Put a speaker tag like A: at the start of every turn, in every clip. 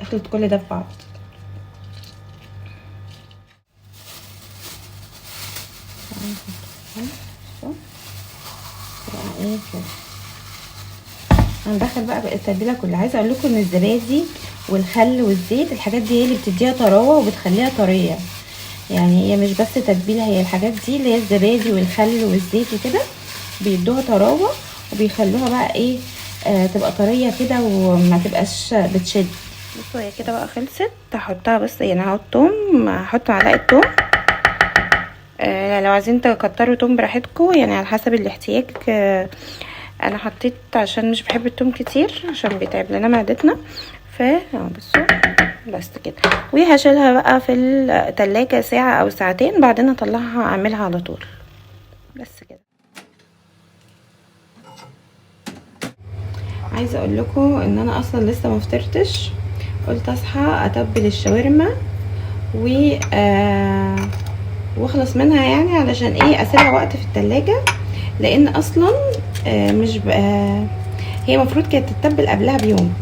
A: اخلط كل ده في بعض. ايه كده هندخل بقى التتبيله كلها. عايزه اقول لكم ان الزبادي والخل والزيت الحاجات دي هي اللي بتديها طراوه وبتخليها طريه، يعني هي مش بس تتبيله، هي الحاجات دي اللي هي الزبادي والخل والزيت وكده بيدوها طراوه وبيخلوها بقى ايه تبقى طريه كده وما تبقاش بتشد. بصوا هي كده بقى خلصت. هحطها بس يعني هحط توم، هحط معلقه توم. لو عايزين تكتروا توم براحتكم يعني على حسب الاحتياج. انا حطيت عشان مش بحب التوم كتير عشان بيتعب لنا معدتنا. بصوا بس كده، وهشيلها بقى في التلاجة ساعة او ساعتين، بعدين اطلعها اعملها على طول. بس كده. عايزه اقول لكم ان انا اصلا لسه ما فطرتش، قلت اصحى اتبل الشاورما واخلص منها يعني علشان ايه اسيبها وقت في التلاجة، لان اصلا مش هي مفروض كانت تتبل قبلها بيوم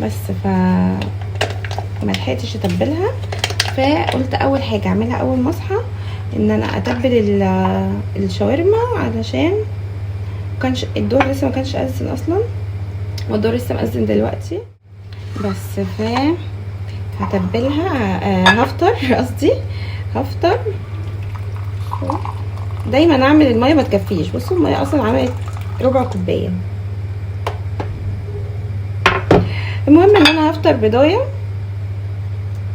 A: بس ما لحقتش اتبلها. فقلت اول حاجه اعملها اول ما اصحى ان انا اتبل الشاورما، علشان كانش الدور لسه ما كانش اذن اصلا، والدور لسه مأذن دلوقتي. بس هتبلها هفطر قصدي هفطر. دايما اعمل الميه ما تكفيش، بصوا الميه اصلا عملت ربع كوبايه. المهم ان انا هفطر بضايه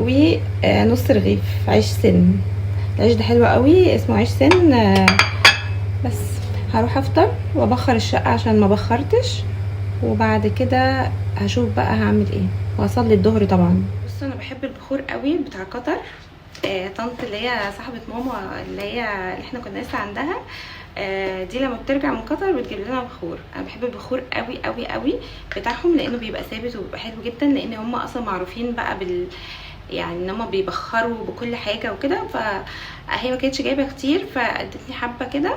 A: ونص رغيف عيش سن. العيش ده حلو قوي اسمه عيش سن. بس هروح افطر وابخر الشقه عشان ما بخرتش، وبعد كده هشوف بقى هعمل ايه واصلي الظهر طبعا. بصوا انا بحب البخور قوي بتاع قطر. طنط اللي هي صاحبه ماما اللي احنا كنا لسه عندها، دي لما بترجع من قطر بتجيب لنا بخور. انا بحب البخور قوي قوي قوي بتاعهم، لانه بيبقى ثابت وبيبقى حلو جدا، لان هم اصلا معروفين بقى يعني ان هم بيبخروا بكل حاجه وكده. فهي ما كانتش جايبه كتير فادتني حبه كده،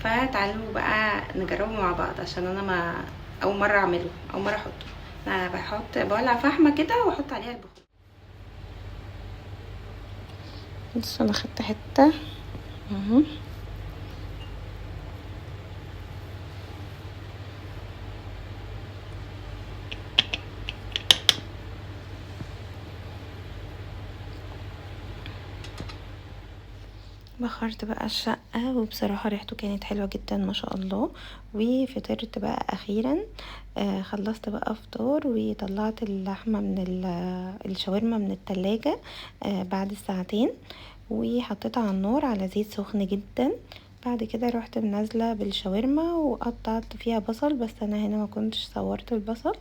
A: فتعالوا بقى نجربه مع بعض عشان انا ما اول مره اعمله، اول مره احطه. انا بولع فحمه كده واحط عليها البخور. بصوا انا خدت حته اهو. بخرت بقى الشقة وبصراحة ريحته كانت حلوة جدا ما شاء الله. وفطرت بقى اخيرا. خلصت بقى فطار وطلعت اللحمة من الشاورما من التلاجة بعد الساعتين، وحطيتها على النار على زيت سخن جدا. بعد كده رحت نازله بالشاورما وقطعت فيها بصل، بس انا هنا ما كنتش صورت البصل.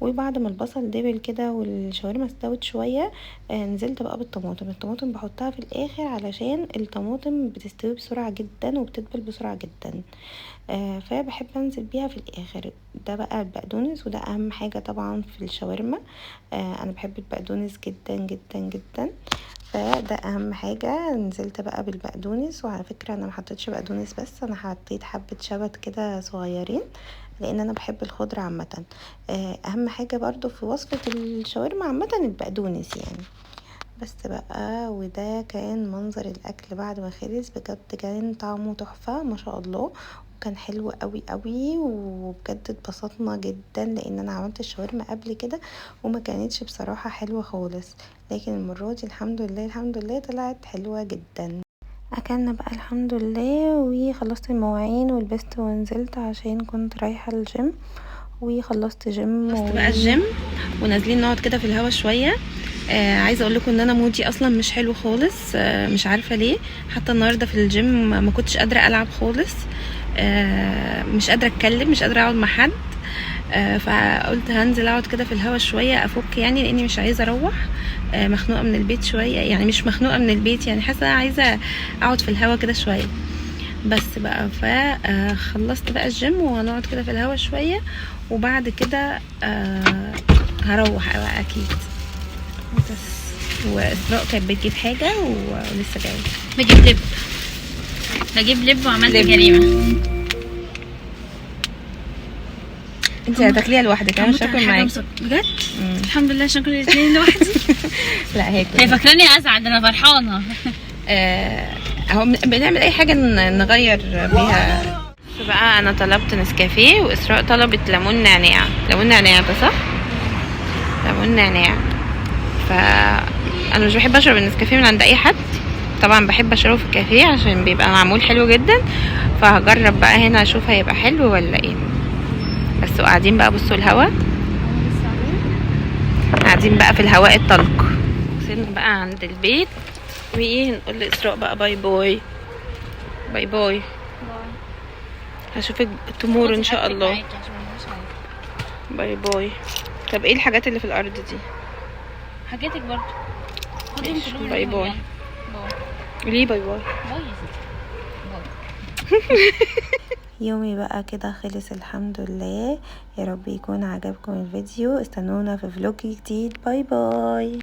A: وبعد ما البصل دبل كده والشاورما استوت شويه نزلت بقى بالطماطم. الطماطم بحطها في الاخر علشان الطماطم بتستوي بسرعه جدا وبتدبل بسرعه جدا، فبحب انزل بيها في الاخر. ده بقى البقدونس، وده اهم حاجه طبعا في الشاورما. انا بحب البقدونس جدا جدا جدا، فده اهم حاجه. نزلت بقى بالبقدونس، وعلى فكره انا ما حطيتش بقدونس بس، انا حطيت حبه شبت كده صغيرين لان انا بحب الخضره عامه. اهم حاجه برضو في وصفه الشاورما عامه البقدونس يعني. بس بقى وده كان منظر الاكل بعد ما خلص. بجد كان طعمه تحفه ما شاء الله، كان حلو قوي قوي، وبجد اتبسطنا جدا لان انا عملت الشاورما قبل كده وما كانتش بصراحه حلوه خالص، لكن المره دي الحمد لله الحمد لله طلعت حلوه جدا. اكلنا بقى الحمد لله وخلصت المواعين ولبست ونزلت عشان كنت رايحه الجيم، وخلصت جيم. خلصت بقى الجيم ونازلين نقعد كده في الهوا شويه. عايزه اقول لكم ان انا مودي اصلا مش حلو خالص، مش عارفه ليه. حتى النهارده في الجيم ما كنتش قادره العب خالص، مش قادره اتكلم، مش قادره اقعد مع حد. فقلت هنزل اقعد كده في الهوا شويه افك يعني، لاني مش عايزه اروح مخنوقه من البيت شويه. يعني مش مخنوقه من البيت، يعني حاسه عايزه اقعد في الهوا كده شويه. بس بقى فخلصت بقى الجيم وهنقعد كده في الهوا شويه، وبعد كده هروح بقى اكيد. بس واسراء كانت بتجيب حاجه ولسه جايه.
B: بجيب لب وعملت جريمه.
A: انت هتاكليها لوحدك، انا مش هاكل معاكي
B: بجد. الحمد لله عشان كل الاثنين لوحدي.
A: لا هي
B: فاكراني ازعل، انا فرحانه.
A: اهو بنعمل اي حاجه نغير بيها. بقى انا طلبت نسكافيه واسراء طلبت ليمون نعناع. ليمون نعناع ده صح؟ ليمون نعناع. فانا مش بحب اشرب النسكافيه من عند اي حد، طبعا بحب اشربه في الكافيه عشان بيبقى معمول حلو جدا. فهجرب بقى هنا اشوف هيبقى حلو ولا ايه. بس قاعدين بقى بصوا الهوا، قاعدين بقى في الهواء الطلق. وصلنا بقى عند البيت وايه، نقول لاسراء بقى باي باي. باي باي، هشوفك تمور ان شاء الله. باي باي. طب ايه الحاجات اللي في الارض دي؟
B: حاجاتك برضه.
A: باي باي. ليه باي باي؟ يومي بقى كده خلص الحمد لله. يا رب يكون عجبكم الفيديو، استنونا في فلوج جديد. باي باي.